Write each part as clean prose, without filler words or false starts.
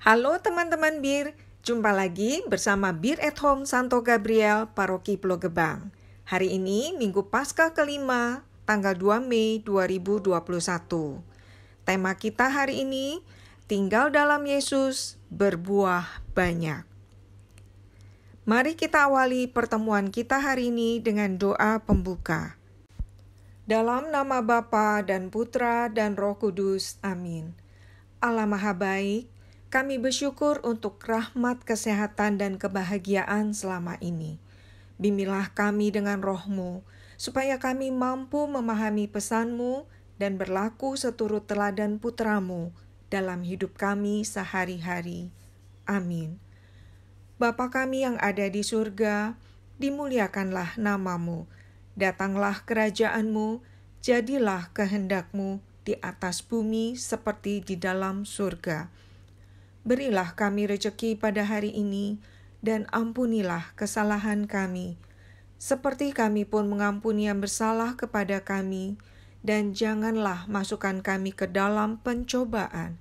Halo teman-teman Bir, jumpa lagi bersama Bir at Home Santo Gabriel, Paroki Pulau Gebang. Hari ini Minggu Paskah kelima, tanggal 2 Mei 2021. Tema kita hari ini, tinggal dalam Yesus, berbuah banyak. Mari kita awali pertemuan kita hari ini dengan doa pembuka. Dalam nama Bapa dan Putra dan Roh Kudus, amin. Allah Maha Baik, kami bersyukur untuk rahmat, kesehatan, dan kebahagiaan selama ini. Bimbinglah kami dengan roh-Mu, supaya kami mampu memahami pesan-Mu dan berlaku seturut teladan Putra-Mu dalam hidup kami sehari-hari. Amin. Bapa kami yang ada di surga, dimuliakanlah nama-Mu. Datanglah kerajaan-Mu, jadilah kehendak-Mu di atas bumi seperti di dalam surga. Berilah kami rejeki pada hari ini, dan ampunilah kesalahan kami, seperti kami pun mengampuni yang bersalah kepada kami, dan janganlah masukkan kami ke dalam pencobaan,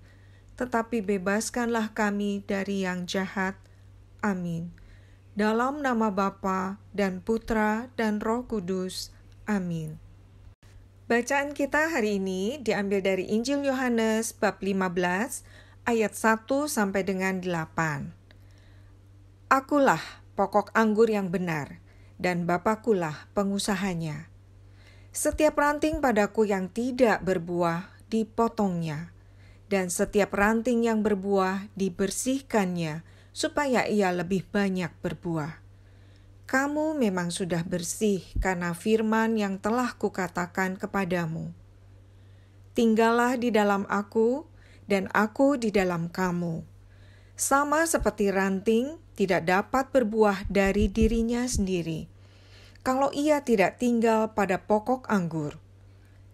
tetapi bebaskanlah kami dari yang jahat. Amin. Dalam nama Bapa dan Putra dan Roh Kudus. Amin. Bacaan kita hari ini diambil dari Injil Yohanes bab 15, ayat 1 sampai dengan 8. Akulah pokok anggur yang benar, dan Bapakulah pengusahanya. Setiap ranting padaku yang tidak berbuah, dipotongnya, dan setiap ranting yang berbuah, dibersihkannya, supaya ia lebih banyak berbuah. Kamu memang sudah bersih karena firman yang telah kukatakan kepadamu. Tinggallah di dalam aku, dan aku di dalam kamu. Sama seperti ranting tidak dapat berbuah dari dirinya sendiri, kalau ia tidak tinggal pada pokok anggur.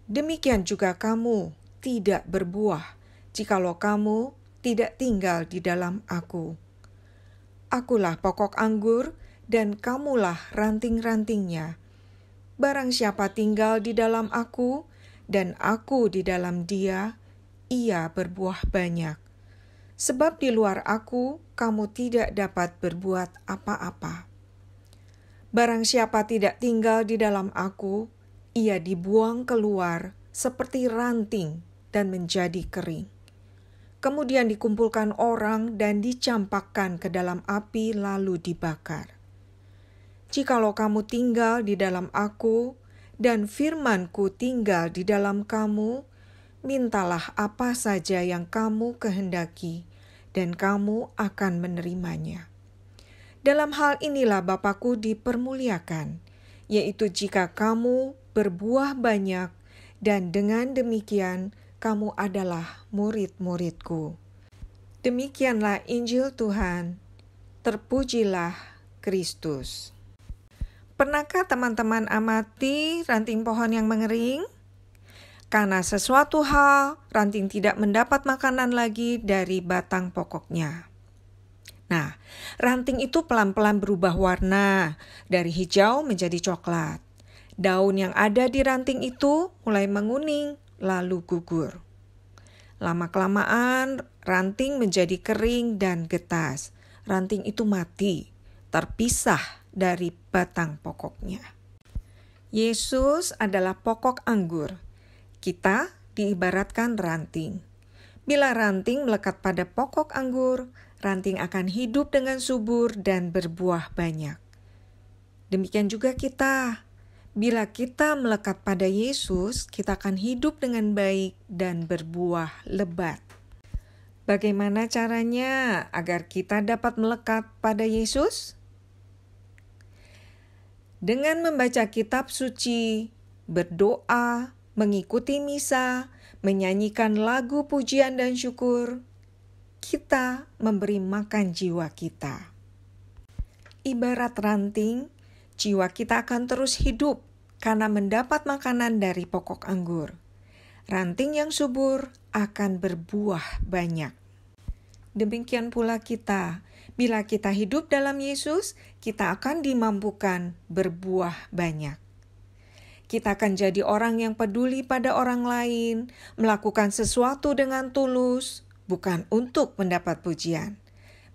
Demikian juga kamu tidak berbuah, jikalau kamu tidak tinggal di dalam aku. Akulah pokok anggur, dan kamulah ranting-rantingnya. Barang siapa tinggal di dalam aku, dan aku di dalam dia, ia berbuah banyak. Sebab di luar aku, kamu tidak dapat berbuat apa-apa. Barang siapa tidak tinggal di dalam aku, ia dibuang keluar seperti ranting dan menjadi kering. Kemudian dikumpulkan orang dan dicampakkan ke dalam api lalu dibakar. Jikalau kamu tinggal di dalam aku, dan firman-Ku tinggal di dalam kamu, mintalah apa saja yang kamu kehendaki, dan kamu akan menerimanya. Dalam hal inilah Bapa-Ku dipermuliakan, yaitu jika kamu berbuah banyak, dan dengan demikian kamu adalah murid-murid-Ku. Demikianlah Injil Tuhan. Terpujilah Kristus. Pernahkah teman-teman amati ranting pohon yang mengering? Karena sesuatu hal, ranting tidak mendapat makanan lagi dari batang pokoknya. Nah, ranting itu pelan-pelan berubah warna, dari hijau menjadi coklat. Daun yang ada di ranting itu mulai menguning, lalu gugur. Lama-kelamaan, ranting menjadi kering dan getas. Ranting itu mati, terpisah dari batang pokoknya. Yesus adalah pokok anggur. Kita diibaratkan ranting. Bila ranting melekat pada pokok anggur, ranting akan hidup dengan subur dan berbuah banyak. Demikian juga kita. Bila kita melekat pada Yesus, kita akan hidup dengan baik dan berbuah lebat. Bagaimana caranya agar kita dapat melekat pada Yesus? Dengan membaca kitab suci, berdoa, mengikuti misa, menyanyikan lagu pujian dan syukur, kita memberi makan jiwa kita. Ibarat ranting, jiwa kita akan terus hidup karena mendapat makanan dari pokok anggur. Ranting yang subur akan berbuah banyak. Demikian pula kita. Bila kita hidup dalam Yesus, kita akan dimampukan berbuah banyak. Kita akan jadi orang yang peduli pada orang lain, melakukan sesuatu dengan tulus, bukan untuk mendapat pujian.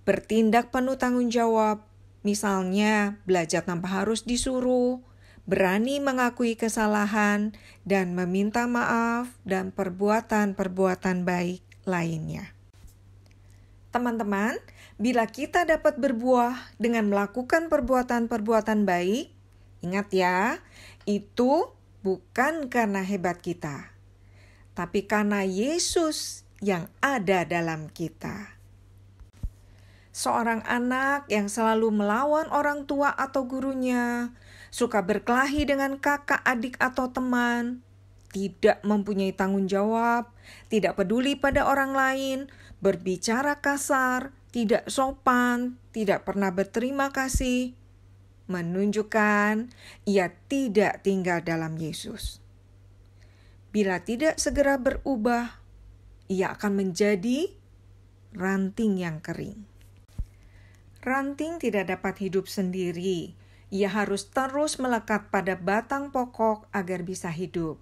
Bertindak penuh tanggung jawab, misalnya belajar tanpa harus disuruh, berani mengakui kesalahan, dan meminta maaf dan perbuatan-perbuatan baik lainnya. Teman-teman, bila kita dapat berbuah dengan melakukan perbuatan-perbuatan baik, ingat ya, itu bukan karena hebat kita, tapi karena Yesus yang ada dalam kita. Seorang anak yang selalu melawan orang tua atau gurunya, suka berkelahi dengan kakak, adik, atau teman, tidak mempunyai tanggung jawab, tidak peduli pada orang lain, berbicara kasar, tidak sopan, tidak pernah berterima kasih, menunjukkan ia tidak tinggal dalam Yesus. Bila tidak segera berubah, ia akan menjadi ranting yang kering. Ranting tidak dapat hidup sendiri. Ia harus terus melekat pada batang pokok agar bisa hidup.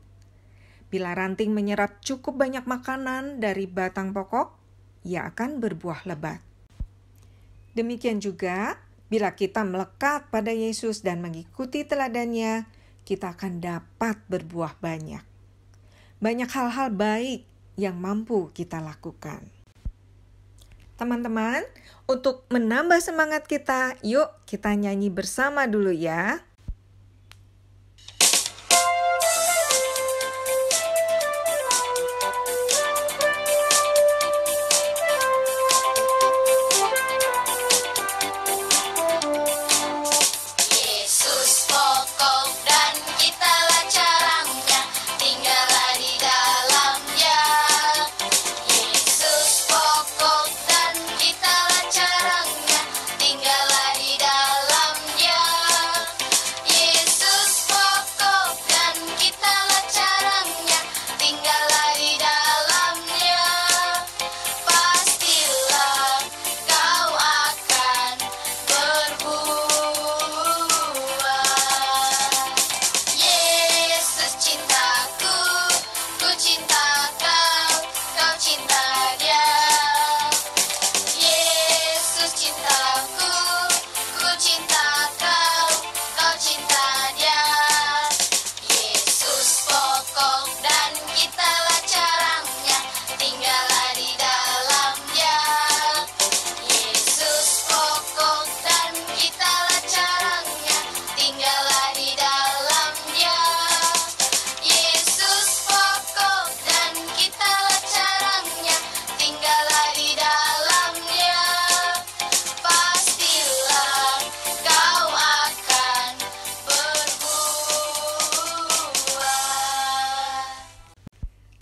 Bila ranting menyerap cukup banyak makanan dari batang pokok, ia akan berbuah lebat. Demikian juga, bila kita melekat pada Yesus dan mengikuti teladannya, kita akan dapat berbuah banyak. Banyak hal-hal baik yang mampu kita lakukan. Teman-teman, untuk menambah semangat kita, yuk kita nyanyi bersama dulu ya.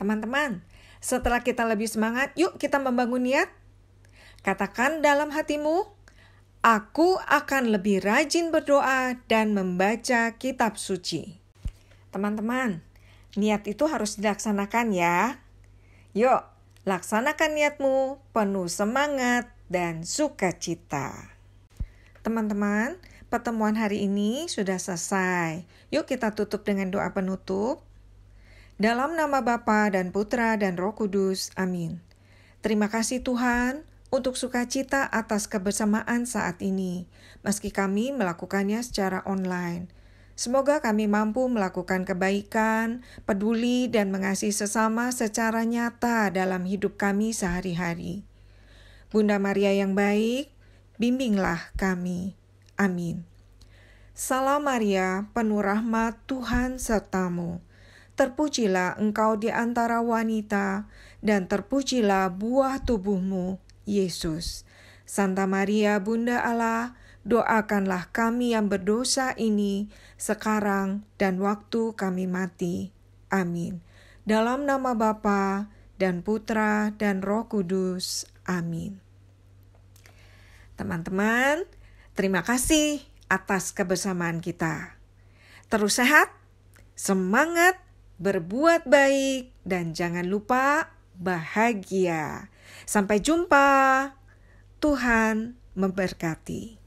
Teman-teman, setelah kita lebih semangat, yuk kita membangun niat. Katakan dalam hatimu, aku akan lebih rajin berdoa dan membaca kitab suci. Teman-teman, niat itu harus dilaksanakan ya. Yuk, laksanakan niatmu penuh semangat dan sukacita. Teman-teman, pertemuan hari ini sudah selesai. Yuk kita tutup dengan doa penutup. Dalam nama Bapa dan Putra dan Roh Kudus, amin. Terima kasih Tuhan untuk sukacita atas kebersamaan saat ini, meski kami melakukannya secara online. Semoga kami mampu melakukan kebaikan, peduli, dan mengasihi sesama secara nyata dalam hidup kami sehari-hari. Bunda Maria yang baik, bimbinglah kami. Amin. Salam Maria, penuh rahmat, Tuhan sertamu. Terpujilah engkau di antara wanita, dan terpujilah buah tubuhmu, Yesus. Santa Maria, Bunda Allah, doakanlah kami yang berdosa ini, sekarang dan waktu kami mati. Amin. Dalam nama Bapa dan Putra dan Roh Kudus. Amin. Teman-teman, terima kasih atas kebersamaan kita. Terus sehat, semangat, berbuat baik, dan jangan lupa bahagia. Sampai jumpa. Tuhan memberkati.